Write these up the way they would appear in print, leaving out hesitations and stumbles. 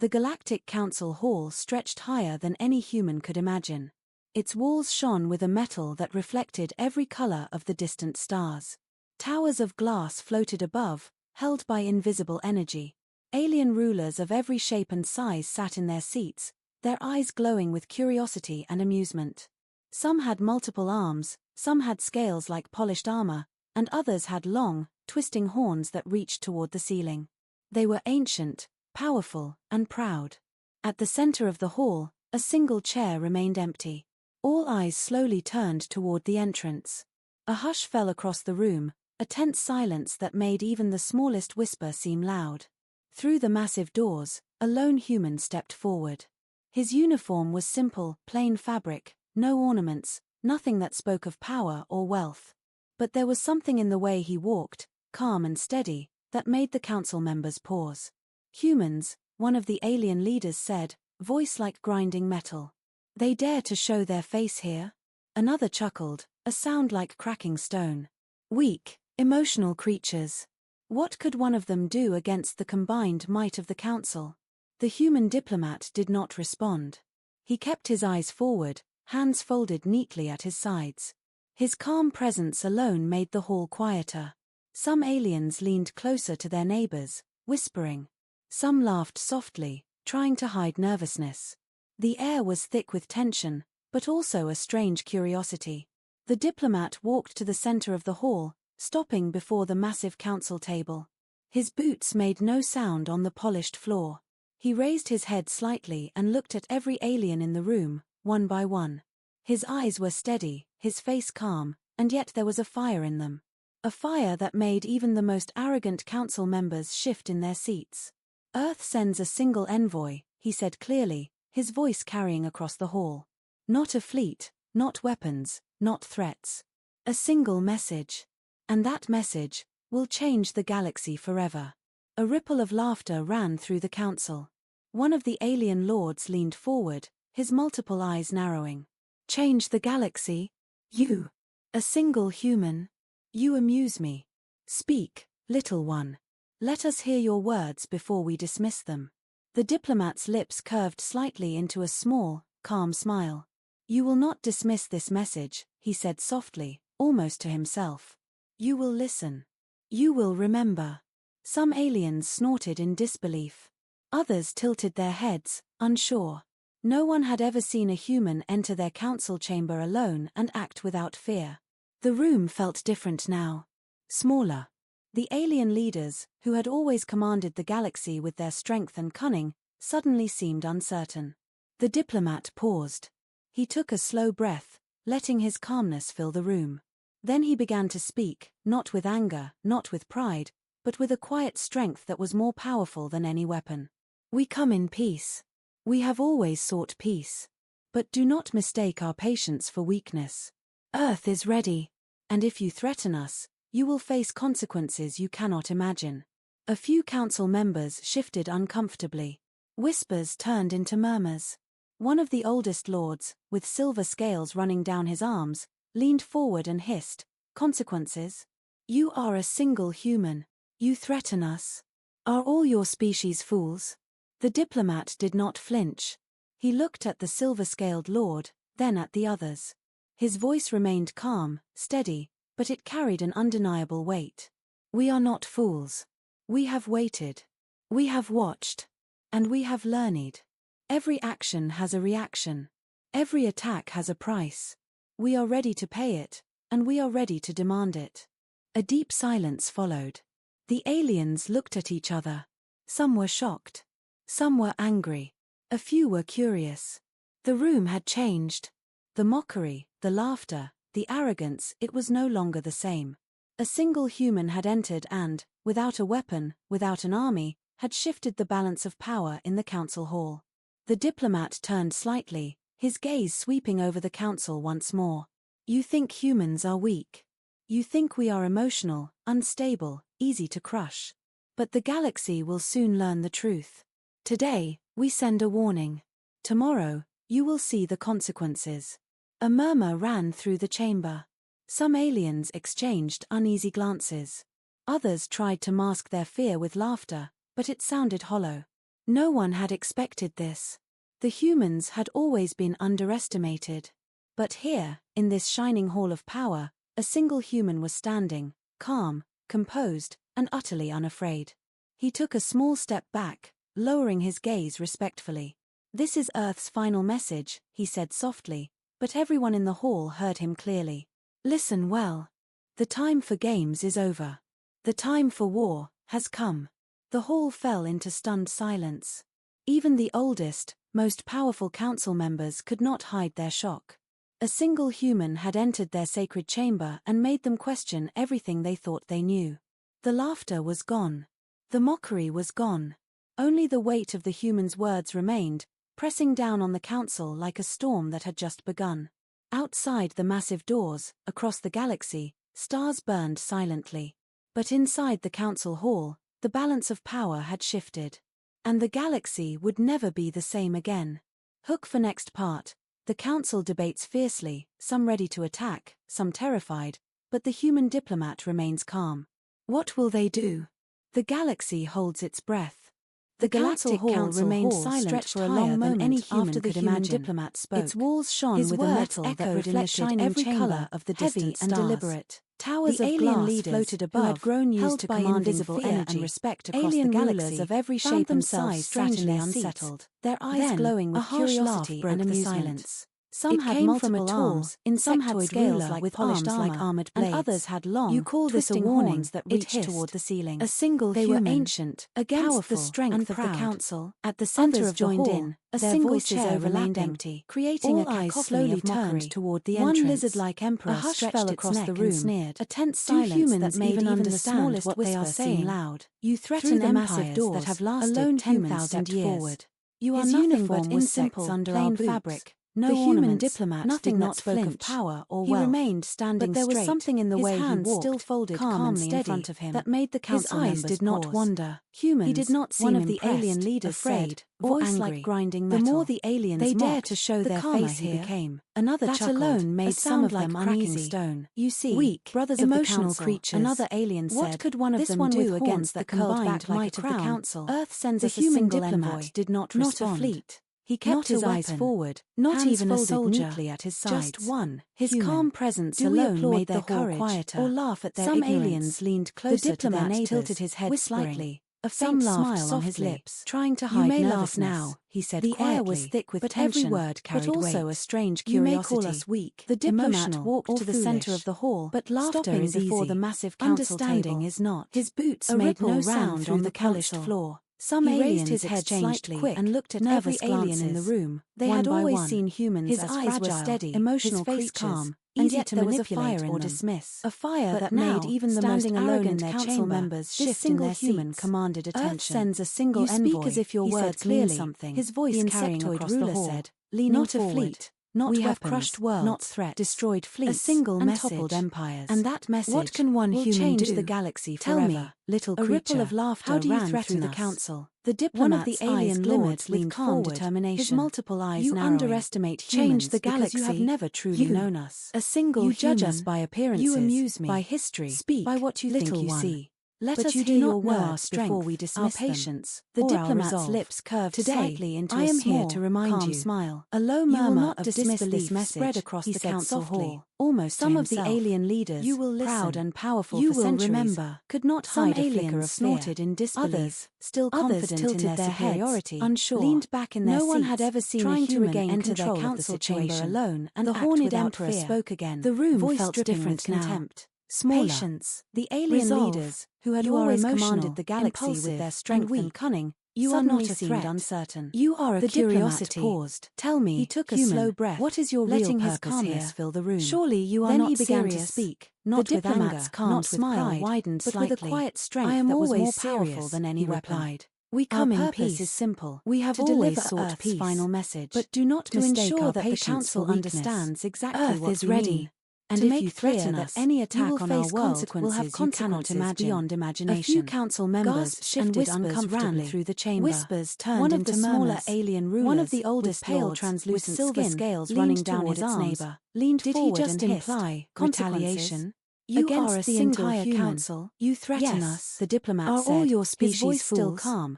The Galactic Council hall stretched higher than any human could imagine. Its walls shone with a metal that reflected every color of the distant stars. Towers of glass floated above, held by invisible energy. Alien rulers of every shape and size sat in their seats, their eyes glowing with curiosity and amusement. Some had multiple arms, some had scales like polished armor, and others had long, twisting horns that reached toward the ceiling. They were ancient, powerful, and proud. At the center of the hall, a single chair remained empty. All eyes slowly turned toward the entrance. A hush fell across the room, a tense silence that made even the smallest whisper seem loud. Through the massive doors, a lone human stepped forward. His uniform was simple, plain fabric, no ornaments, nothing that spoke of power or wealth. But there was something in the way he walked, calm and steady, that made the council members pause. "Humans," one of the alien leaders said, voice like grinding metal. "They dare to show their face here?" Another chuckled, a sound like cracking stone. "Weak, emotional creatures. What could one of them do against the combined might of the council?" The human diplomat did not respond. He kept his eyes forward, hands folded neatly at his sides. His calm presence alone made the hall quieter. Some aliens leaned closer to their neighbors, whispering. Some laughed softly, trying to hide nervousness. The air was thick with tension, but also a strange curiosity. The diplomat walked to the center of the hall, stopping before the massive council table. His boots made no sound on the polished floor. He raised his head slightly and looked at every alien in the room, one by one. His eyes were steady, his face calm, and yet there was a fire in them. A fire that made even the most arrogant council members shift in their seats. "Earth sends a single envoy," he said clearly, his voice carrying across the hall. "Not a fleet, not weapons, not threats. A single message. And that message will change the galaxy forever." A ripple of laughter ran through the council. One of the alien lords leaned forward, his multiple eyes narrowing. "Change the galaxy? You? A single human? You amuse me. Speak, little one. Let us hear your words before we dismiss them." The diplomat's lips curved slightly into a small, calm smile. "You will not dismiss this message," he said softly, almost to himself. "You will listen. You will remember." Some aliens snorted in disbelief. Others tilted their heads, unsure. No one had ever seen a human enter their council chamber alone and act without fear. The room felt different now. Smaller. The alien leaders, who had always commanded the galaxy with their strength and cunning, suddenly seemed uncertain. The diplomat paused. He took a slow breath, letting his calmness fill the room. Then he began to speak, not with anger, not with pride, but with a quiet strength that was more powerful than any weapon. "We come in peace. We have always sought peace. But do not mistake our patience for weakness. Earth is ready, and if you threaten us, you will face consequences you cannot imagine." A few council members shifted uncomfortably. Whispers turned into murmurs. One of the oldest lords, with silver scales running down his arms, leaned forward and hissed, "Consequences? You are a single human. You threaten us. Are all your species fools?" The diplomat did not flinch. He looked at the silver-scaled lord, then at the others. His voice remained calm, steady, but it carried an undeniable weight. "We are not fools. We have waited. We have watched. And we have learned. Every action has a reaction. Every attack has a price. We are ready to pay it, and we are ready to demand it." A deep silence followed. The aliens looked at each other. Some were shocked. Some were angry. A few were curious. The room had changed. The mockery, the laughter, the arrogance, it was no longer the same. A single human had entered and, without a weapon, without an army, had shifted the balance of power in the council hall. The diplomat turned slightly, his gaze sweeping over the council once more. "You think humans are weak. You think we are emotional, unstable, easy to crush. But the galaxy will soon learn the truth. Today, we send a warning. Tomorrow, you will see the consequences." A murmur ran through the chamber. Some aliens exchanged uneasy glances. Others tried to mask their fear with laughter, but it sounded hollow. No one had expected this. The humans had always been underestimated. But here, in this shining hall of power, a single human was standing, calm, composed, and utterly unafraid. He took a small step back, lowering his gaze respectfully. "This is Earth's final message," he said softly, but everyone in the hall heard him clearly. "Listen well. The time for games is over. The time for war has come." The hall fell into stunned silence. Even the oldest, most powerful council members could not hide their shock. A single human had entered their sacred chamber and made them question everything they thought they knew. The laughter was gone. The mockery was gone. Only the weight of the human's words remained, pressing down on the council like a storm that had just begun. Outside the massive doors, across the galaxy, stars burned silently. But inside the council hall, the balance of power had shifted. And the galaxy would never be the same again. Hook for next part. The council debates fiercely, some ready to attack, some terrified, but the human diplomat remains calm. What will they do? The galaxy holds its breath. The Galactic Council remained silent for a long moment any human could imagine. Diplomat spoke. Its walls shone with a metal that reflected every color of the distant stars. And deliberate. Towers of glass floated above, had grown used to command invisible energy and respect across the galaxy, of every shape and size strangely unsettled, their eyes glowing with curiosity and amusement. Some had multiple arms, some had scales like polished like armored blades, and others had long, twisting horns that reached toward the ceiling. A single human, they were ancient, against the strength of the council. At the center of the hall, a single chair remained empty, creating a cacophony of mockery toward the entrance. One lizard-like emperor stretched across the room, sneered. A tense silence that made even the smallest what they are saying loud. You threaten empires that have lasted 10,000 years. You are nothing but insects under our fabric. No the human diplomat nothing did not spoke of power or wealth. He remained standing straight. But there was something in the way he walked, still folded calmly in front of him, that made the council members pause. His eyes did not wander. Humans, he did not seem one of the alien leaders, afraid or voice angry. Like grinding metal. The more the aliens they dared to show their face here became. Another that chuckled, alone made some of them uneasy. Stone. You see, weak brothers emotional of the council, creatures. Another alien said, what could one of them do against the combined might of the council? Earth sends us a single diplomat did not respond. Not a fleet. He kept his eyes forward, not even a soldier at his side. Just one. His calm presence alone made the hall quieter, or laugh at their ignorance. Some aliens leaned closer to their neighbors, tilted his head slightly. A faint smile on his lips, trying to hide nervousness. You may laugh now, he said quietly. The air was thick with tension, every word carried weight. But also a strange curiosity. You may call us weak. The diplomat walked to the center of the hall, but laughter is before the massive council table is not. His boots made no sound on the polished floor. Some aliens his head slightly quick and looked at every alien in the room. They had always seen humans as fragile, eyes were steady, emotional his face calm, and yet there was a fire or dismiss. A fire that made even the most arrogant council members shift in their human commanded attention. Earth sends a single envoy. You speak as if your words mean something. His voice the insectoid ruler said, leaning forward. Not we weapons, have crushed worlds, not threats, destroyed fleets, a single and message, toppled empires. And that message, what can one human change do? The galaxy forever. Tell me, little creature, a ripple of laughter how do you ran through the council. The diplomat's one of the alien lords with calm determination. His multiple eyes you narrowing. Underestimate humans change the galaxy. You have never truly known us. A single you judge us by appearances. You amuse me by history. Speak by what you think you see. Let us hear your words before we dismiss our patience. The diplomat's lips curved slightly into a small, to remind you. Smile. A low murmur of disbelief spread across the council hall. Almost some of the alien leaders, you will listen. Proud and powerful you for centuries, will remember, could not hide a flicker of snorted in disbelief. Others, still confident tilted in their superiority, unsure, leaned back in their seats. No one had ever seen a human enter their council chamber alone, and the horned emperor spoke again. The room felt different contempt. Smaller. Patience. The alien leaders, who had always commanded the galaxy with their strength and cunning, you are not a threat. Uncertain. You are a the curiosity. Paused. Tell me, he took a slow breath. What is your letting real purpose his calmness here? Fill the room. Surely you are then not he began serious. To speak, not the with anger, not smile, pride, widened but slightly. With a quiet strength I am that was more powerful than any weapon. Replied. We come in peace is simple. We have always sought peace. Final message, but do not mistake our that the council understands exactly what is ready. And to if you threaten us, any attack on our world will have consequences beyond imagination. A few council members and whispers ran through the chamber. Whispers turned one of the smaller alien rulers, one of the oldest pale translucent silver scales running down his neighbor, leaned forward and imply retaliation. You against are a the entire council. You threaten us. The diplomat said. Are all your species still calm?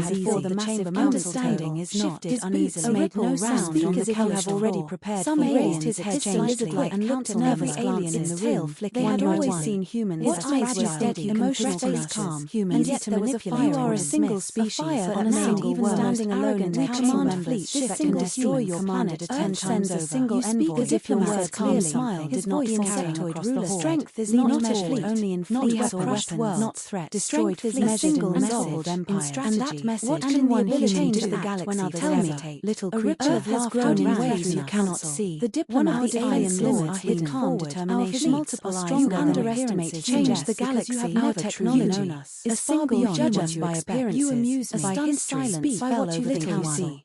had fought the massive understanding is not uneasily. Made no sound on the you have already prepared. Some raised his head slightly and looked at every alien in the room. They had always seen humans as fragile, steady, emotionless, calm, and yet there was a fire. You are a single species on a single world, standing alone in command fleets that can destroy your planet 10 times over. A single envoy. The diplomat's calm smile did not insectoid ruler. Strength is not measured only in fleets or weapons, not threats. Destroyed is measured in resolved empire. And that message, what can one human do the galaxy when others hesitate? Little creature has grown in ways you cannot see. The diplomat, the alien lords, with calm determination, multiple stronger underestimates change the galaxy. Our technology is far beyond what you expect. You amuse me by his silence, by what you little see.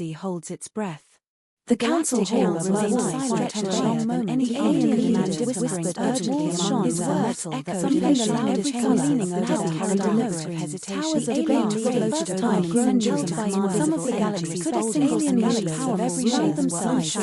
galaxy holds its breath. The council hall was remained silent for for a a long moment. moment. Any The alien alien leaders leaders whispered urgently urgently among among his themselves, metal that echoed something in loud every came corner leaning of over the them, carried deliberate deliberate hesitation. towers of Alien glass leaders floated floated above, above, centuries centuries by by some of the invisible galaxies could a could single alien galaxy leaders power of every share shape themselves themselves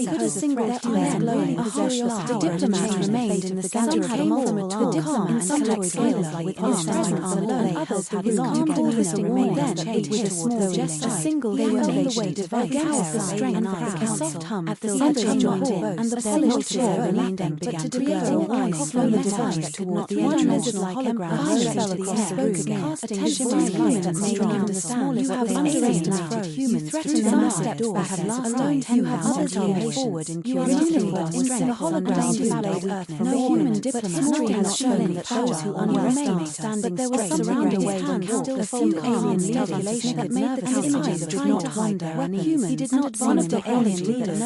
could a single their flare eyes glowing a with harsh power. laughter. The diplomat remained in the center of the multiple tools. The diplomat Some held like scales silently with in his his presence presence alone, alone, others had his long calm together. twisting Warnings then that it with a small gesture single he echoed the nation weight of their divided power, power, strength, and the a soft council. hum At the filled center the of the chamber, hall, and the a polished polished floor floor remained began empty. to To create create a a warning warning, flow no device device could could not not the one-dimensional like hologram fire stretched fell across across the the room, room, casting a a shimmering shimmering light that that made made him understand you what have they underestimated froze. humans You through some their stepped minds back have as lasted alone 10,000 years. forward in You are curiosity nothing but instead strength, of hologram undisplayed weakness. no The human human diplomat history has has shown shown that that those who power underestimate us, standing but there was straight something in his his hand still still the full alien calm and leaders calculation that that made made the the council council trying to hide their weapons. He did not one of of alien leaders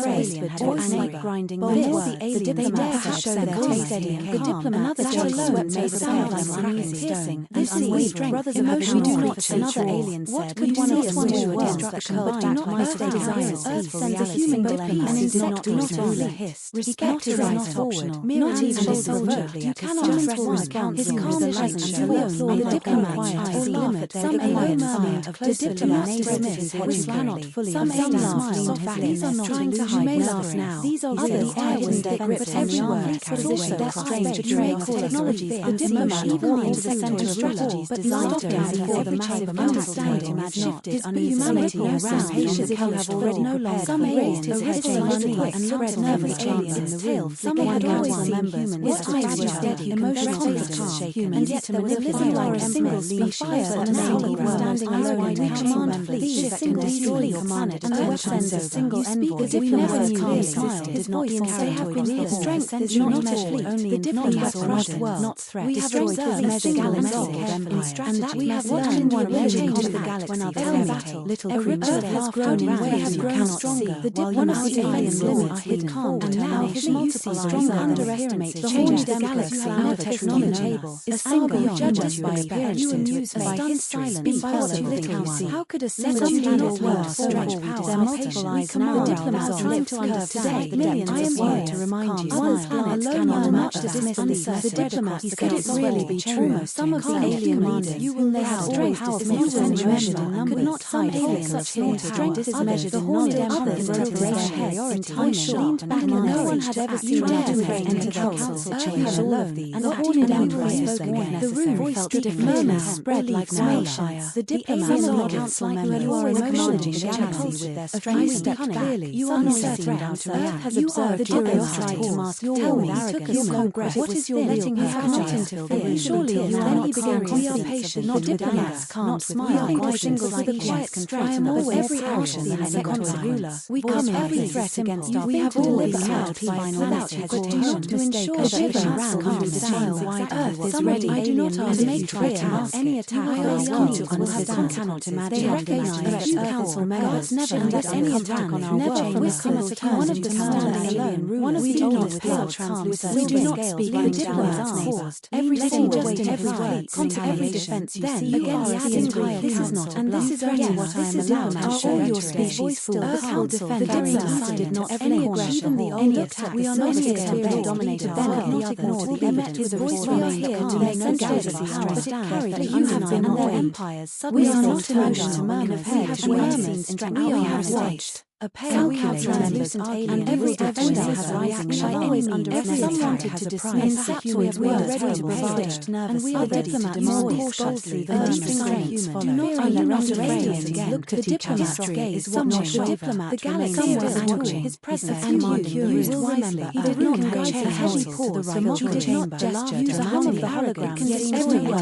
voice like grinding words. The diplomats have shown their steady and calm. Another judgment made sound like uneasy, piercing, and unwavering. Brothers of emotion do not change. Another alien said, "What could one of us do against the curled back mighty desires? Earth sends a human diplomat and insectoid ruler hissed. Respect is not optional. Not even a soldier. You cannot respond. His calm presence alone made the diplomat's eyes limit. Some alien army of close diplomats dismissed what cannot fully. Some aliens smiled. These are not trying to hide now. These are real. Others but everywhere. But also their strange betraying of technologies. The diplomat even into the center of strategies designed to counter the massive understanding had shifted humanity around. Patients have already no longer. Some raised his head slightly and looked nervous aliens in the tail. Some had always seen humans. His eyes were steady, emotionally calm, and yet there was a living like a single species on a single standing alone in a command fleet that can destroy your planet and the sends a single envoy. The diplomat calmly smiled. His voice they have been here. Strength is not measured only in diplomats crushed world, not threat. We have observed measured galaxy in strategy, and we have learned one of change the galaxy when our battle. Little creature has grown in ways you cannot see. The diplomat's alien limits hid calm, and now his multiple stronger underestimate the change the galaxy out of technology is far beyond judges by appearance and by his silence biology little see. How could a single planet world stretch power? Their multiple eyes now the diplomats trying to understand millions I am here to remind you one planet cannot match this uncertain. The diplomats could it really be true? Some of the alien leaders you will have strength is not measured in numbers. Could not hide aliens such strength is measured in knowledge. Others broke their heads in time leaned back and no one had ever seen them enter the council chamber alone. And the horned emperor spoke again. The room felt different spread like wildfire. The diplomats of the council members were acknowledging the galaxy with their strength and clearly. You are not a threat. Earth has observed the diplomats tried to mask your arrogance. What is your letting his not interfere? Surely you then he began constantly not diplomats can't smile quite single like a quiet contrite of every action that has a ruler. We come in every threat against our we have always held without hesitation to ensure that diplomats can't understand why Earth is ready. I do not ask you to clear any attack on our world will have done cannot imagine. They recognize that you council members never let any attack on our world whistle one of the standing alone. One of the oldest pale translucent we do not speak in diplomats forced. Every single weight every way every defense you see against the entire this is not and this is only what I am allowed to show your species full the council defend did not any aggression any attack we are not here to dominate the not ignore the evidence with a voice we are here to make no galaxy power but it carried that you have been and their empires we are not emotional murmurs we have seen strength we have watched a pale translucent alien and every action has reaction always underestimated some wanted to dismiss insectoids we are ready to provide and we are ready to demolish through the murmurs do not underestimate again looked at each other's gaze somewhat the diplomat the galaxy was watching his presence and Mercury will remember he did not guide the heavy pause the mock chamber use a hum of the hologram getting everywhere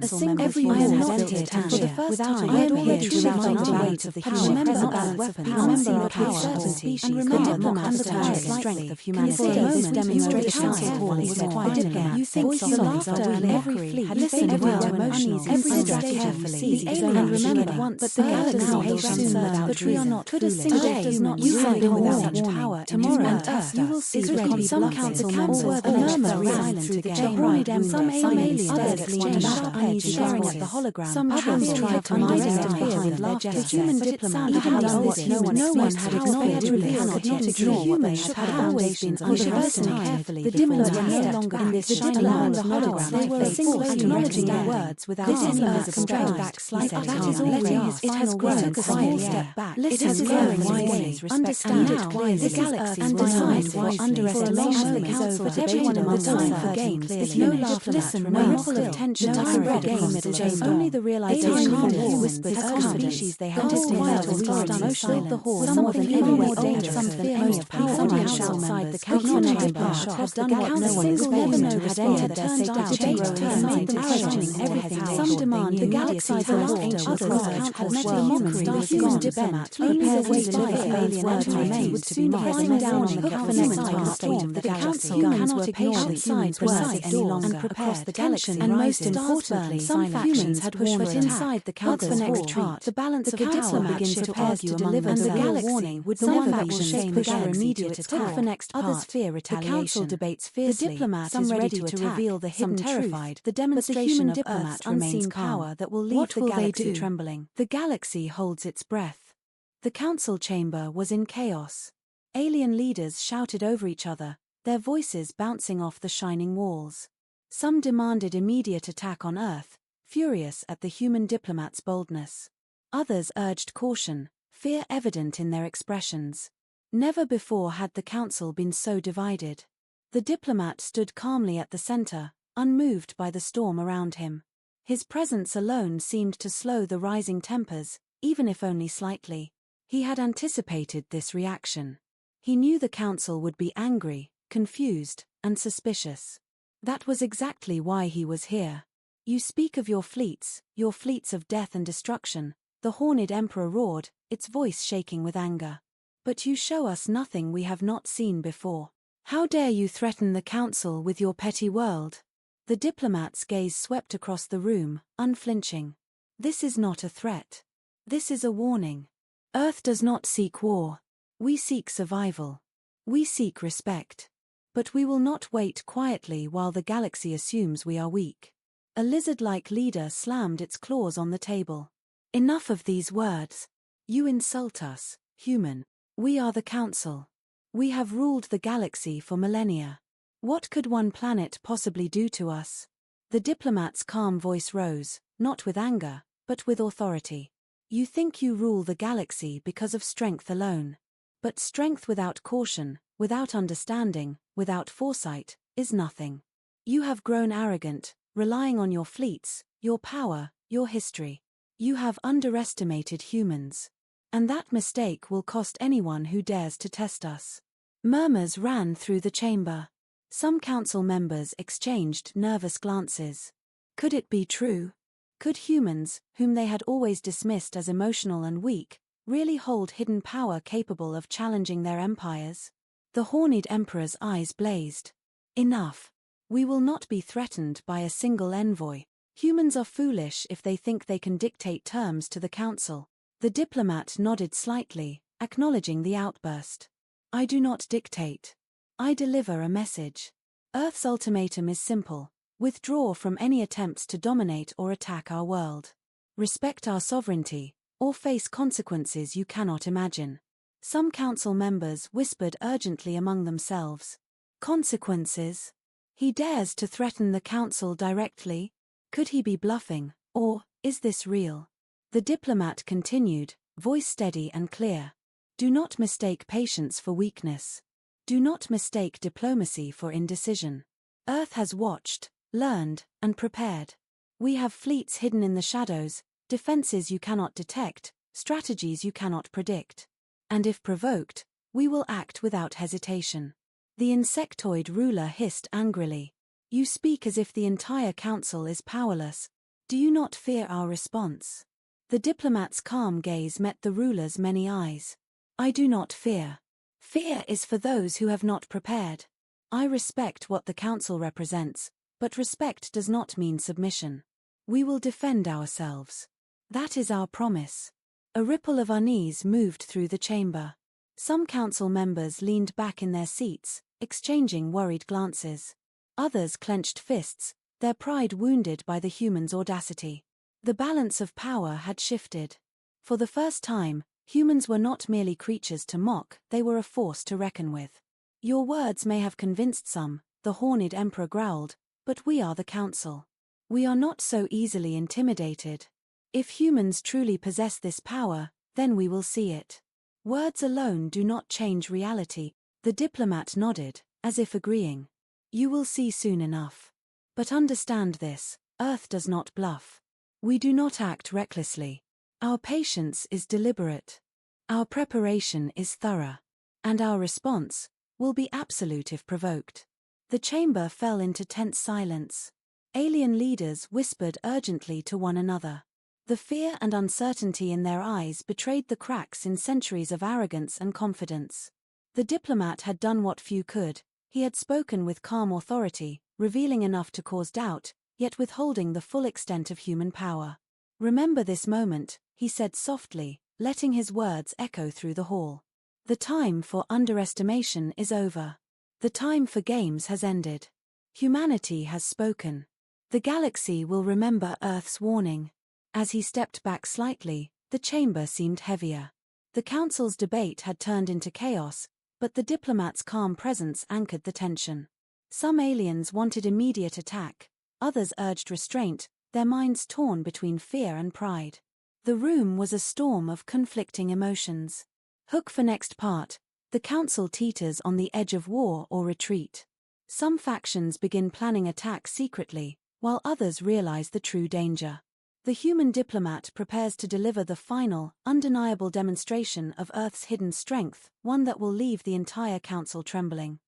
a single every man had entered and for the first time I am here to remind the weight of the human balance remember the power of species, and remember the diplomat's strength of humanity. This demonstration was quite you think the laughter and every fleet had listened well to emotions every strategy carefully. The alien remembered once, but the galaxy soon learned that we are not could a single day does not use without such power. Tomorrow and Earth, you will see ready. Some council were the murmur silent through the chamber. Some aliens others leaned back, sharing at the hologram. Some others tried to underestimate with laughter. The human diplomat had done what no one had acknowledged cannot yet ignore humans had always been underestimated carefully. The diplomats were no longer in this shining world of hologram. They were single acknowledging their words without any invisible back slightly. That is all letting his final word took a small step back. It has grown wisely. Understand it clearly. The galaxy and decide for underestimation the council but everyone in the time for games is no laughter. Listen, no ripple of tension to the game middle chamber. Only the realization of the whispered confidence they had disquiet or silent the hall. Something even more dangerous than any of powerful outside the council chamber has done what no one had entered their state and made them questioning everything. Some demand the galaxies are lost, others had met a mockery with human diplomat, prepare way to live alien entities would soon pressing down on the council state of the council cannot ignore the human's words any longer and prepare the galaxy and most importantly some factions had pushed inside the council retreat the balance of power begins to argue among However, and the real galaxy warning would some never factions be push for for immediate attack. attack. Next Others part. fear The retaliation. council debates fiercely. The diplomat Some is ready ready to to reveal attack, the some hidden truth. terrified, The but the demonstration human of diplomat Earth's remains unseen calm. power that will leave What the will they galaxy do? trembling. The galaxy holds its breath. The council chamber was in chaos. Alien leaders shouted over each other, their voices bouncing off the shining walls. Some demanded immediate attack on Earth, furious at the human diplomat's boldness. Others urged caution, fear evident in their expressions. Never before had the council been so divided. The diplomat stood calmly at the center, unmoved by the storm around him. His presence alone seemed to slow the rising tempers, even if only slightly. He had anticipated this reaction. He knew the council would be angry, confused, and suspicious. That was exactly why he was here. You speak of your fleets of death and destruction, the horned emperor roared, its voice shaking with anger. But you show us nothing we have not seen before. How dare you threaten the council with your petty world? The diplomat's gaze swept across the room, unflinching. This is not a threat. This is a warning. Earth does not seek war. We seek survival. We seek respect. But we will not wait quietly while the galaxy assumes we are weak. A lizard-like leader slammed its claws on the table. Enough of these words. You insult us, human. We are the council. We have ruled the galaxy for millennia. What could one planet possibly do to us? The diplomat's calm voice rose, not with anger, but with authority. You think you rule the galaxy because of strength alone. But strength without caution, without understanding, without foresight, is nothing. You have grown arrogant, relying on your fleets, your power, your history. You have underestimated humans. And that mistake will cost anyone who dares to test us. Murmurs ran through the chamber. Some council members exchanged nervous glances. Could it be true? Could humans, whom they had always dismissed as emotional and weak, really hold hidden power capable of challenging their empires? The horned emperor's eyes blazed. Enough. We will not be threatened by a single envoy. Humans are foolish if they think they can dictate terms to the council. The diplomat nodded slightly, acknowledging the outburst. I do not dictate. I deliver a message. Earth's ultimatum is simple. Withdraw from any attempts to dominate or attack our world. Respect our sovereignty, or face consequences you cannot imagine. Some council members whispered urgently among themselves. Consequences? He dares to threaten the council directly? Could he be bluffing, or is this real? The diplomat continued, voice steady and clear. Do not mistake patience for weakness. Do not mistake diplomacy for indecision. Earth has watched, learned, and prepared. We have fleets hidden in the shadows, defenses you cannot detect, strategies you cannot predict. And if provoked, we will act without hesitation. The insectoid ruler hissed angrily. You speak as if the entire council is powerless. Do you not fear our response? The diplomat's calm gaze met the ruler's many eyes. I do not fear. Fear is for those who have not prepared. I respect what the council represents, but respect does not mean submission. We will defend ourselves. That is our promise. A ripple of unease moved through the chamber. Some council members leaned back in their seats, exchanging worried glances. Others clenched fists, their pride wounded by the human's audacity. The balance of power had shifted. For the first time, humans were not merely creatures to mock, they were a force to reckon with. Your words may have convinced some, the horned emperor growled, but we are the council. We are not so easily intimidated. If humans truly possess this power, then we will see it. Words alone do not change reality. The diplomat nodded, as if agreeing. You will see soon enough. But understand this, Earth does not bluff. We do not act recklessly. Our patience is deliberate. Our preparation is thorough. And our response will be absolute if provoked. The chamber fell into tense silence. Alien leaders whispered urgently to one another. The fear and uncertainty in their eyes betrayed the cracks in centuries of arrogance and confidence. The diplomat had done what few could. He had spoken with calm authority, revealing enough to cause doubt, yet withholding the full extent of human power. Remember this moment, he said softly, letting his words echo through the hall. The time for underestimation is over. The time for games has ended. Humanity has spoken. The galaxy will remember Earth's warning. As he stepped back slightly, the chamber seemed heavier. The council's debate had turned into chaos, but the diplomat's calm presence anchored the tension. Some aliens wanted immediate attack, others urged restraint, their minds torn between fear and pride. The room was a storm of conflicting emotions. Hook for next part. The council teeters on the edge of war or retreat. Some factions begin planning attacks secretly, while others realize the true danger. The human diplomat prepares to deliver the final, undeniable demonstration of Earth's hidden strength, one that will leave the entire council trembling.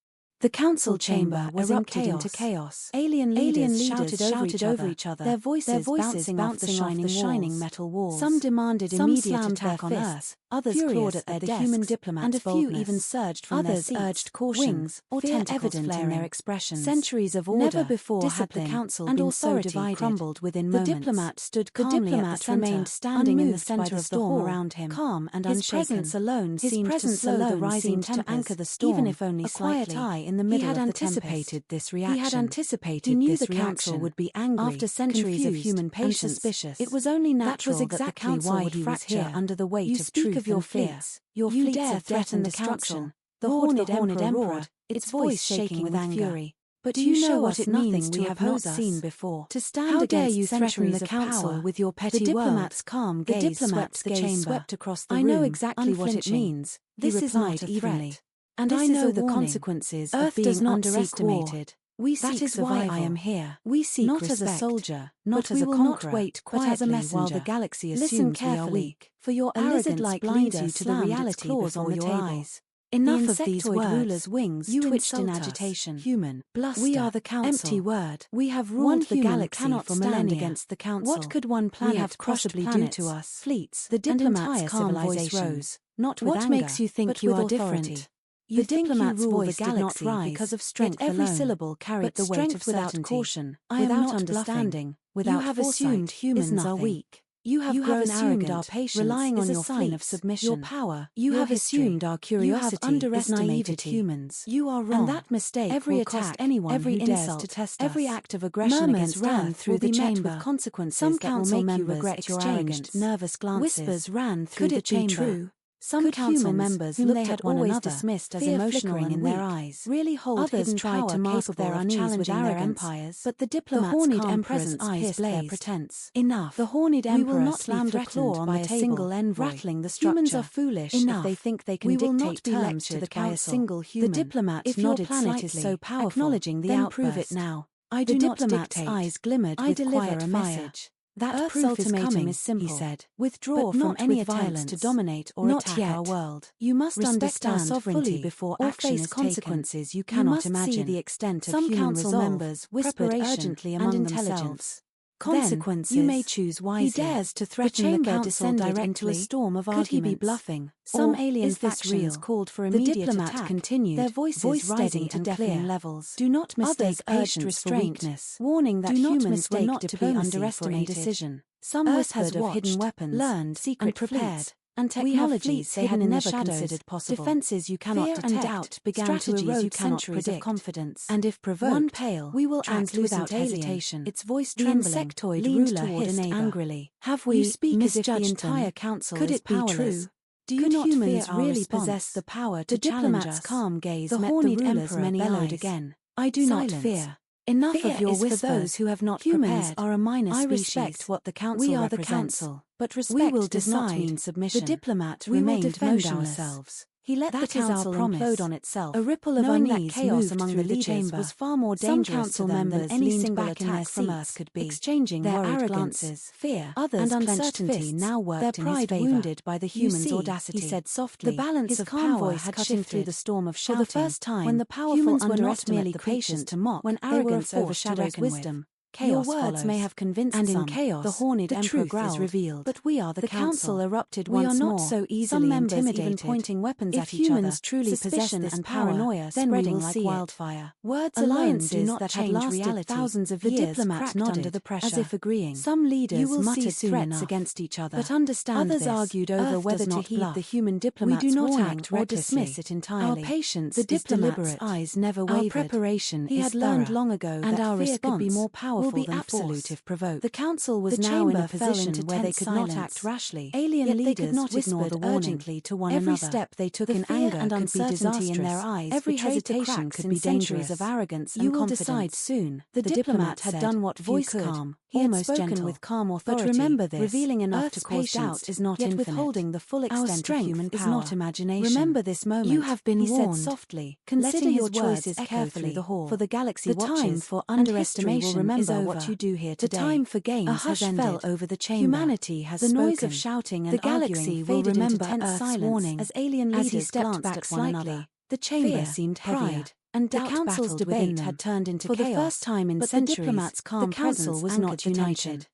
The council chamber erupted into chaos. Alien leaders shouted over each other, their voices bouncing off the shining metal walls. Some demanded immediate attack on Earth, others clawed at their desks, human diplomats' and a few even surged from their seats. Others urged caution, or tentacles evident in their expressions. Centuries of order, never before had the council and authority crumbled within moments. The diplomat stood calmly at the center, remained standing in the center of the hall around him, calm and unshaken. His presence alone seemed to slow the rising tempers, even if only slightly. Even if only slightly. In the middle of the anticipated this reaction. He had anticipated. He knew the council would be angry after centuries of human patience. And suspicious. It was only natural that the council would fracture under the weight of truth of your fleets. Your fleets dare threaten the council. The horned emperor roared, its voice shaking with fury. But do you know what it means to have not seen before? To stand against you threaten the council with your petty world. The diplomat's calm gaze swept the chamber, swept across the room. I know exactly what it means. This is not a threat. And I know the consequences of being underestimated. We seek survival. That is why I am here. We seek not respect, as a soldier, not as a conqueror, not wait quietly but as a messenger. While the galaxy assumes we are weak. For your arrogance blinds you to the reality before your eyes. Enough of these words. Ruler's wings twitched in agitation. Human, bluster, we are the council. Empty word. We have ruled the galaxy for millennia against the council. What could one planet possibly do to us? Fleets, the diplomat's calm voice rose, not with anger, what makes you think you are different? The diplomat's voice did not rise because of strength alone. Every syllable carried the weight of without caution, without understanding, without foresight. You have assumed humans are weak. You have grown arrogant, our patience relying on your sign of submission. Your power, you have assumed our curiosity is naivety. Humans. You are wrong. And that mistake every attack, anyone every insult, to test every act of aggression against ran through the chamber. With consequences some council members regret your arrogant, nervous glances. Whispers ran through the chamber. True? Some council members whom they had always dismissed as emotional and in their eyes really hold others tried to mask their unease with arrogance, empires, but the diplomat's calm presence pierced their pretense. Enough. The horned emperor slammed a claw on the table, rattling the structure. Humans are foolish if they think they can dictate terms to the council. Single human. The diplomat nodded slightly, so powerful, acknowledging the outburst. Prove it now. I do not dictate. Eyes glimmered with quiet fire. That proof ultimatum is simple, he said. Withdraw from any attempts to dominate or attack our world. You must understand our sovereignty before action is consequences you cannot imagine. See the extent of some human council members whispered urgently among themselves. Consequences. Then, you may choose wisely. He dares to threaten the council directly into a storm of arguments. Could he be bluffing? Some alien factions called for immediate attack. The diplomat continued, their voices rising to deafening levels. Do not mistake patience for weakness, warning that humans were not to be underestimated. Decision. Some whispered of hidden weapons, learned, secret and prepared. And technologies they had never considered possible. Defenses you cannot detect, and doubt began to erode centuries of confidence. And if provoked, one pale, we will act without hesitation. Its voice trembling, the insectoid ruler hissed angrily. Have we speak as if the entire council could it be true? Do you not humans really possess the power to challenge us? The diplomat's calm gaze met the ruler's many eyes. Again. I do not fear. Enough of your whispers. For those who have not humans prepared. Are a minor species. I respect what the council we are represents. The council, but respect does not mean submission. The diplomat remained motionless. Ourselves. He let that the council implode on itself. A ripple of unease chaos among the leaders was far more dangerous to them than any single attack from Earth could be. Exchanging their arrogance, fear, others and uncertainty now worked in his favor. Wounded by the human's audacity, he said softly. The balance of power had shifted through the storm of shouting. For the first time, when the powerful were not merely the patient to mock, when arrogance overshadowed wisdom. Chaos Your words follows. may have convinced And in some. chaos, The horned the emperor truth is growled. revealed. But we are the council erupted We once are not more. so easily Some members intimidated. even pointing weapons If at each other. humans truly possess Suspicion this and power, paranoia then we spreading will like see it. wildfire. Words Alliances alone do not that had change lasted reality. thousands of The years diplomat cracked nodded, under the pressure, as if agreeing. Some leaders You will muttered see soon threats enough. against each other. But understand Others this, argued over Earth whether does to not heed bluff. the human diplomat's We do not warning act or recklessly. dismiss it entirely. Our patience The is diplomat's deliberate. eyes never Our wavered. preparation He is had learned thorough. long ago And that our fear could be response more powerful will be than absolute force. if provoked. The council was The now in a chamber fell position into where they tense could not silence. act rashly. Alien Yet they leaders could not ignore whispered the warning. urgently to one Every another. step they took The in fear anger and could be uncertainty in their disastrous. eyes Every betrayed the hesitation cracks could in be dangerous centuries. of arrogance You and will confidence. decide soon, The diplomat had said, done what few voice could. calm, He had almost spoken gentle. with calm But authority, remember this, revealing enough Earth's to cause patience doubt, is not yet infinite. withholding the full Our extent of strength human is power. not imagination. Remember this moment. You have been he warned. said softly, Consider letting your his words choices echo carefully, through the hall. for the galaxy The time watches, for and underestimation history will remember is over. what you do here today. The time for games A hush has ended. fell over the chamber. Humanity has The spoken. noise of shouting and the galaxy arguing will faded remember into tense Earth's silence warning as alien leaders as he stepped glanced back at one slightly. another. The chamber Fear, seemed heavier, pride, and the doubt council's battled debate within them. had turned into For chaos, the first time in but centuries, the diplomat's calm the council presence was anchored not the united. tension.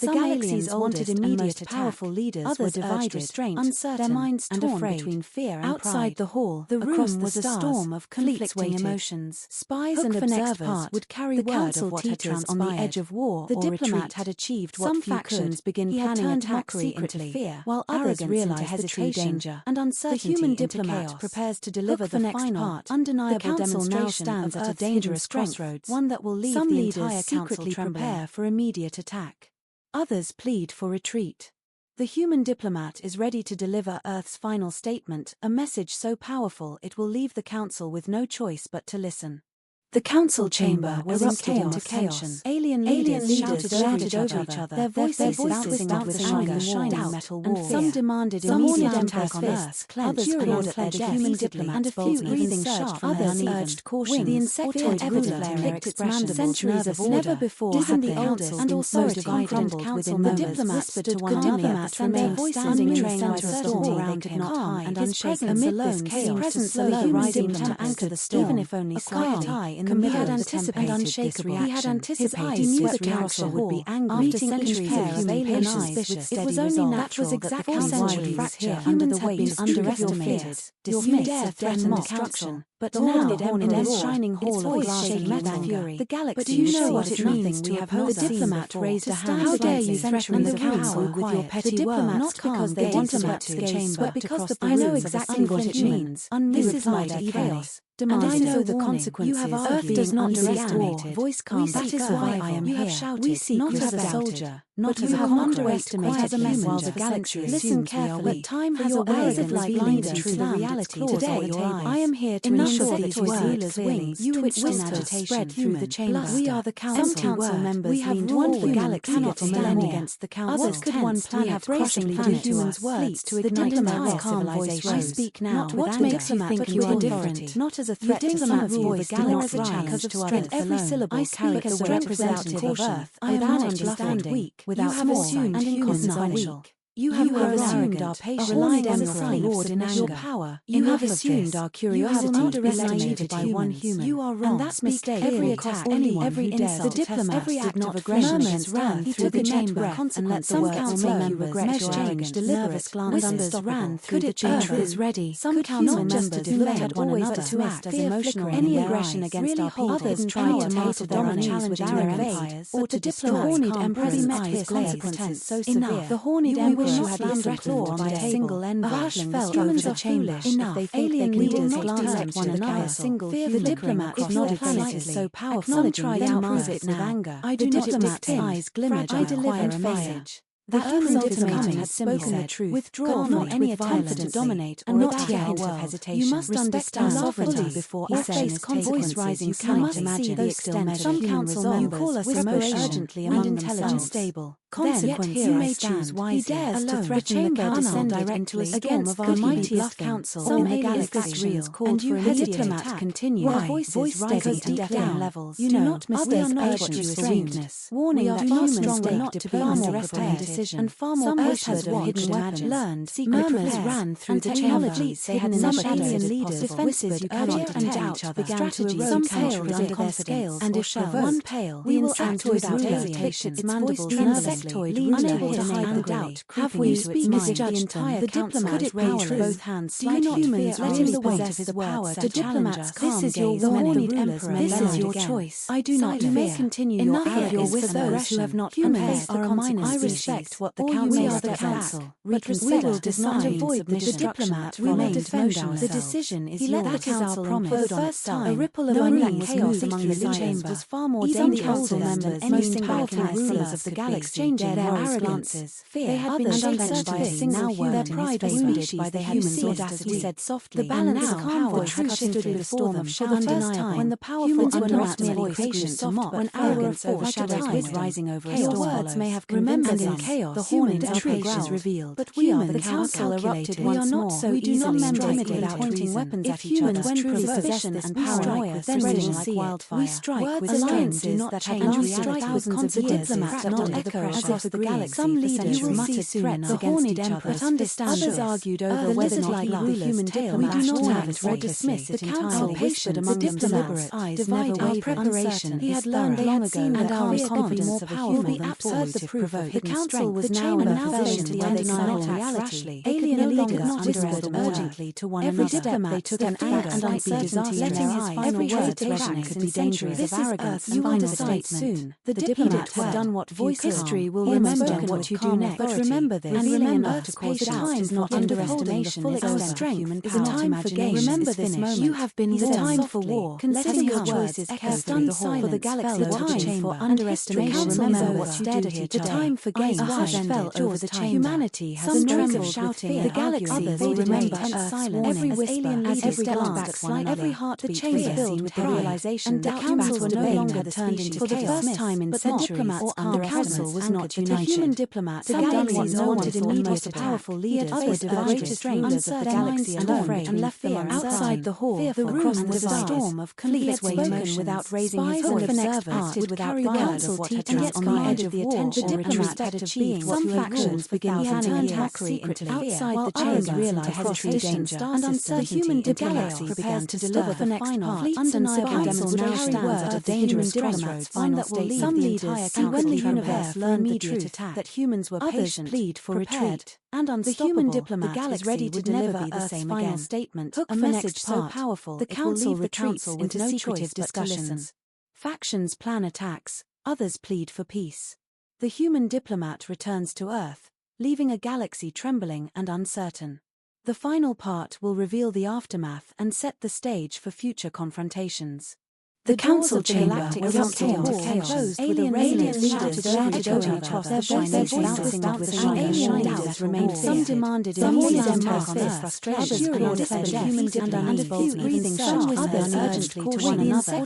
The Some galaxy's aliens wanted oldest and immediate most attack. powerful leaders Others were urged divided, restraint, uncertain, their minds and torn afraid. between fear and Outside pride. the hall, The across room the was a stars, storm of conflicting fleets waited. emotions. Spies Hook and for next observers part. would carry The word council of what had teeters transpired. on the edge of war The or diplomat retreat. had achieved what Some few factions could. begin He had planning turned attacks mockery secretly, into fear, while others arrogance realized into the true hesitation, danger. and uncertainty The human into diplomat chaos. prepares to deliver Hook for the next final, part. undeniable The council now demonstration stands of at a Earth's dangerous hidden strength, crossroads, one that will leave Some the leaders entire council secretly trembling. prepare for immediate attack. Others plead for retreat. The human diplomat is ready to deliver Earth's final statement, a message so powerful it will leave the council with no choice but to listen. The council chamber was erupted into chaos. Alien leaders shouted over each other, their voices bouncing off the shining metal walls. Some demanded immediate attack on Earth, others clawed at the human diplomat, and a few breathing sharp. Others urged caution. The insectoid ruler clicked its mandibles. Centuries of order, never before had the council and authority crumbled within members. The diplomats stood to one another, and their voices betraying uncertainty around him. Calm and unshaken amid this chaos, to slow the rising to anchor the storm, even if only slightly. In the middle of the tempest and unshakable. He had anticipated. He knew the council would be angry. After centuries of human patience, it was only natural that the council would fracture under the weight underestimated. You dare threaten the council, but now in this shining hall of glass and metal, the galaxy. Do you know what it means to have not seen diplomat raised a hand? How dare you threaten the council with your petty words? Not because they wanted to the chamber, but because the I know exactly what it means. This is my chaos. And I know the consequences. You have Earth does not underestimated. Voice calm. That is why I am here. We seek not as a soldier, not as a underestimated human. While the galaxy listen carefully. Time has a way of leading through the reality. Today, I am here to ensure that your zealous wings twitched in agitation spread through the chamber. We are the council. Some council members we have warned the galaxy cannot stand against the council. Others could one planet bracingly do humans' words to ignite entire civilization. I speak now. What makes you think you are different? Not as a threat to some of you, the galaxy challenge to others. Every syllable I speak as a representative of Earth. I am not understanding, weak, without assumed and humans are weak. You have assumed our patience, relying on your Lord in anger. Your power. You have assumed our curiosity, underestimated by one human. You are wrong. And that mistake every attack, every insult, the diplomat did not aggression against Earth. He took a chamber and let some council members measure nervous glances ran through the chamber. Is ready. Some council members looked at one another to act as emotional. Any aggression against our people. Others tried to master their unchallenged empires, or to diplomat. The horned emperor's eyes consequences so severe. The horned emperor who had been threatened by a single envy. A hush fell over the chamber. Enough. Alien leaders glanced at one another. The diplomat nodded slightly. So powerful. Some tried to prove it with anger. I do not diplomat's eyes glimmered. I deliver a message. The human diplomat had spoken the truth. Withdraw not any attempt to dominate or not yet of hesitation. You must understand sovereignty before he faced voice rising. You cannot imagine the extent. Some council members call us emotional urgently among themselves. Unstable. Consequence, you may choose wisely. He dares to threaten the council directly against the mightiest council in the galaxy. And you, the diplomat, continue. Voices rising to deafening levels. You know, others urge you for weakness, warning that humans were not to be underestimated decision, and far more urged of hidden weapons, learned, murmurs ran through the chambers. They had some alien leaders defenses you cannot and doubt began to erode. Some paled under their scales, and if one pale, the insectoid ruler clicked its mandibles nervously, unable to hide the doubt. Have we misjudged them? The diplomat raised both hands. Do you not fear letting the weight of his power? The diplomat's calm gaze the horned emperor. This is your choice. I do not fear. You may continue your arrogance with those who have not humans are a minor species. I respect what the council are the council. But we will decide avoid the diplomat. We will defend ourselves. The decision is yours. That is our promise. For the first time, a ripple of unknown chaos among the chambers was far more dangerous to them than any powerful rulers of the galaxy. Their arrogances, fear, they had been shattered by a single word. Their pride was wounded by the human's audacity. Said softly, the balance of calm voice cut stood before them. For the first time, when the powerful were not merely patient to mock, when arrogance overshadowed wisdom, rising over a storm. Words may have convinced us in chaos. The horned intrigue is revealed. But we are the council erupted once more. We do not memorize without pointing weapons at each other. When truly possession and paranoia spreading like wildfire. We strike with alliances that have not strike with thousands of diplomats that will echo across the galaxy. Some leaders muttered threats against each other, but others argued over whether or not the human diplomat we do not have or dismiss it entirely. Whispered among them deliberate, divided our preparation. He had learned long ago that our confidence of a human absurd the proof of the council was now in a position to undeniable reality. Alien leaders whispered urgently to one another. Every diplomat they took an anger and uncertainty letting his final hesitation could be dangerous of arrogance. You will decide soon. The diplomat has done what voice history will remember what you do next. But remember this, and remember to cause time is not underestimation. Our strength is not imagination. Remember this moment. You have been the time for war. Consider your choices echo through the hall. For the galaxy, the time for underestimation. Remember what you do here. The time for gain. A hush fell over the chamber. Humanity has trembled shouting. The galaxy will remember silence. Every whisper, as every glance, every heartbeat filled with the realization that councils were no longer the species. For the first time in centuries, the council was not united. The human diplomat had done what no one wanted immediate powerful leaders. Others divided strangers of the galaxy and afraid and left them outside the hall. The room was a storm of conflicting emotions without raising his voice. Observers acted without council teachers on the edge of war. The diplomat had achieved what factions began planning mockery into outside the chamber realized hesitation and uncertainty. The human galaxy prepares to deliver the final undeniable demonstration words of dangerous diplomats find that will lead some leaders. And when the universe learned the truth that humans were patient, plead for retreat, and unstoppable, the human diplomat is ready to deliver the same final statement, a message so powerful the council retreats into secretive discussions. Factions plan attacks, others plead for peace. The human diplomat returns to Earth, leaving a galaxy trembling and uncertain. The final part will reveal the aftermath and set the stage for future confrontations. The council chamber was chaos. Alien leaders shouted over each other. Their voices bouncing alien leaders remained. Some demanded immediate impact on their frustration. Others said human and a few breathing shots. Others urgently to one another.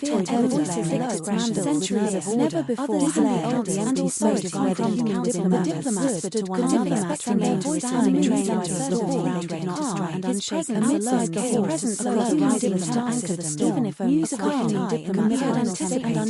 Voices expressed centuries of never before flared the empty smoke divided the human diplomat. The diplomat stood to one another, expecting them to stand in the center of the hall, calm and unshaken. Outside the hall, presence alone guiding them to anchor the storm. Even if only calm. He had anticipated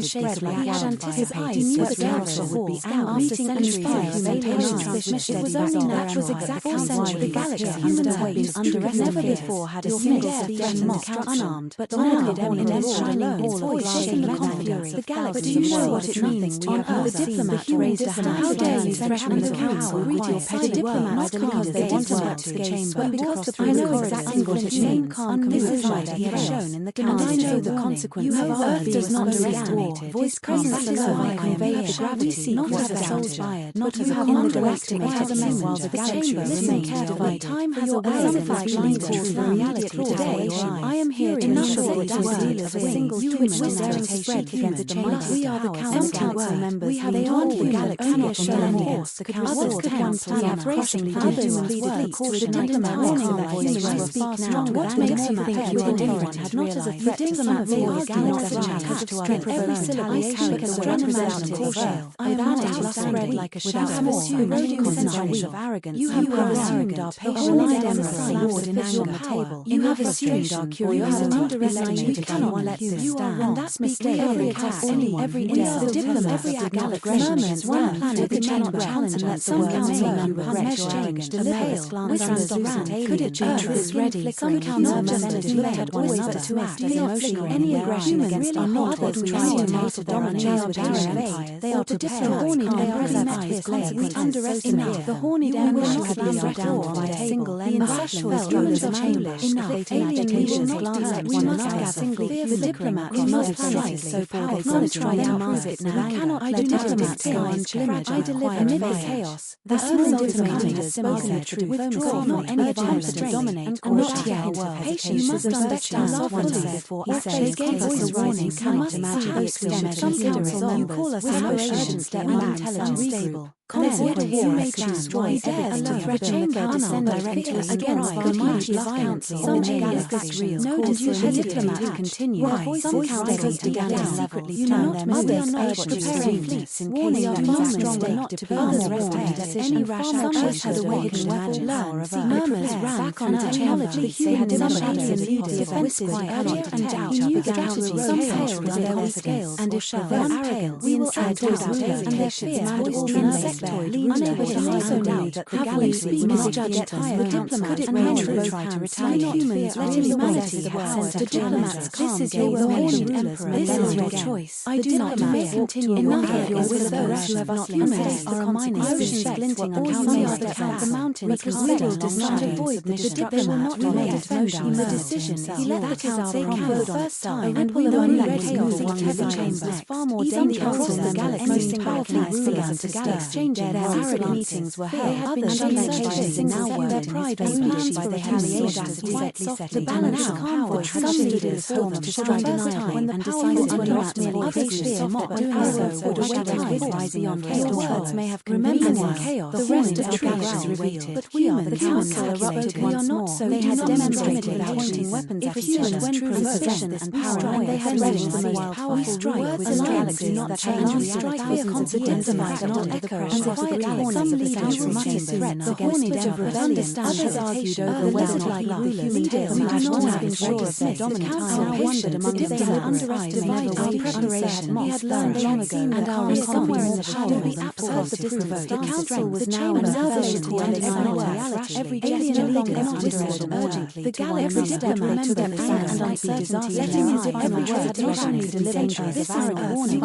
he knew the council would be out after centuries of human transmission. It was only natural that for centuries the galaxy humans had been underestimated. Never before had a single threatened mocked unarmed, but now in a shining all of shaking the fury. The galaxy, do you know what it means on Earth? The diplomat raised a hand. How dare you threaten the council? Read your petty words because they want to work to the chamber. Because I know exactly what it means. Unvisified he has shown in the council. And I know the consequences. You have does not underestimated. Voice presence alone conveys gravity, not as a soldier, not as a underestimated as while the chamber remains carefully. Time has a way of blinding the reality today. I am here to ensure it is deal of a single human daring spread against the chamber. We are the council members. We have told the galaxy cannot force the council plan crossing others pleaded caution warning that humans will speak now. What makes you think you are different? Not as a threat to some of the arguments attached to others. Every syllable carried the representative of Earth. I am spread like a shadow, eroding centuries of arrogance. You have assumed our patience, relied emerald in anger on the table. You have assumed our curiosity, underestimated. We cannot let this stand. And that's mistake. Every attack, every insult, the diplomat, every aggression against one planet, we cannot challenge and let some council member regret your arrogance. The pale glance translucent. Could it be truth ready? Some council members looked at one another to act as emotional. Any aggression against our not others we estimate to dominate with empires. They are prepared. The horned emperor met with consequences. We underestimate the horned emperor had been brought down by a single empire. The intellectual struggles of change. Enough. Alien nations glance at one another. The diplomats must strike so powerful. Not try to prove it now. Cannot let diplomats go unglimmered. I deliver amid the chaos. The small ultimatum has spoken the truth. Withdraw not any attempt to dominate or not our world. Patience must understand one said. He said he gave us a warning. Cannot imagine the extent. Some council you call us emotion step back unstable. Consequently, you make destroy dares to threaten the descend directly against the mighty violence. Some aliens real. No diplomat continue. Some councils began to secretly plan their mothers urged to prepare fleets in case of mistake not to be others any rash actions had awakened weapon power of murmurs ran back on the chamber. The human alien leaders defensive earlier and doubt new strategies. Some paled with their weak scales, and if one paled, we will add to our and their fear had all unable to also doubt that the galaxy would misjudge higher diplomat and men try to retaliate. Humans let humanity the power to diplomats. This is your horned emperor. This is your choice. I do not fear. Continue enough of your with those who have not humans are a minor oceans glinting on the mountains. The riddle does not avoid the diplomat will not defend the decision. He let the council for the first time and will only let chaos whatever chambers far more dangerous than the galaxy's powerful rulers to exchange their arrogant meetings were held. They had been challenged and now were their pride wounded by the audacity. To balance power, some leaders formed to strike denial when the powerful underestimate others fear mock doing so would await time rise beyond words may have convenience in chaos. The rest of truth is revealed. But we are the council erupted once more. They had demonstrated pointing weapons at each other when possession and power and they had reached the most powerful strike with alliances that change reality. Thousands of years might not echo across the corners of the century chambers. The horned emperor understands others argued over whether like the human tale who do not have been sure of their dominant now wondered among if they had underestimated our preparation. He had learned long ago and our somewhere in the shadow be absolute to provoke. The council was now observability and reality. Every alien leader whispered urgently. The galaxy diplomat took an anger and uncertainty, letting his every word rationally dangerous. This is a warning.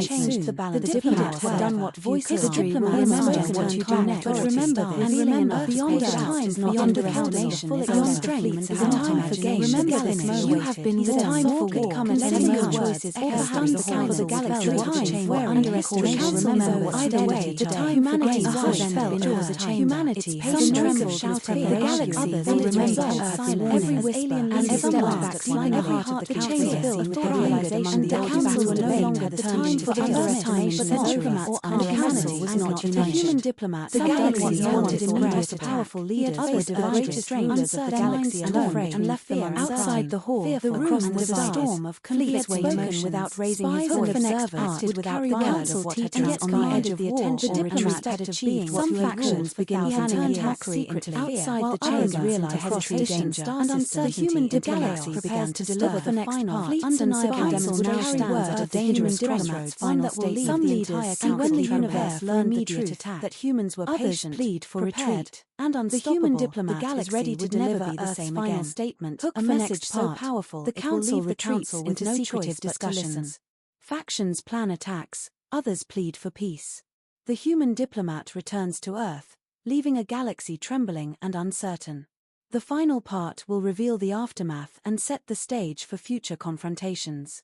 Changed the balance. The diplomat had done what voice history will remember what you do next. But remember this. And remember beyond time, beyond the foundation, beyond strength, is a time for gain. Remember this moment. You have been the time for war. Come and letting your choices overstand the council. The time where underestimation. Remember either way. The time humanity felt it was a change. Humanity, some trembled shouting. The galaxy will remember silent. Every whisper and every step back, keeping the heart of the council filled with the realization the council no longer had turned for underestimation, but the diplomats and the council was not united. The human diplomats, the galaxy wanted immediate powerful leaders, others divided strangers of the galaxy unafraid and left them outside the hall. The room was a storm of conflicts spoken without raising his voice. Observers did without word of what had transpired on the edge of the attention. The diplomat had achieved what some factions began to turn secretly into fear, outside the chamber realized hesitation and uncertainty. The human galaxy began to deliver the final fleets and council now stands at a dangerous crossroads, one that will lead the entire and when the universe learned the truth that humans were patient, plead for retreat, and unstoppable. The human diplomat is ready to deliver Earth's final statement. A message so powerful the council retreats into secretive discussions. Factions plan attacks, others plead for peace. The human diplomat returns to Earth, leaving a galaxy trembling and uncertain. The final part will reveal the aftermath and set the stage for future confrontations.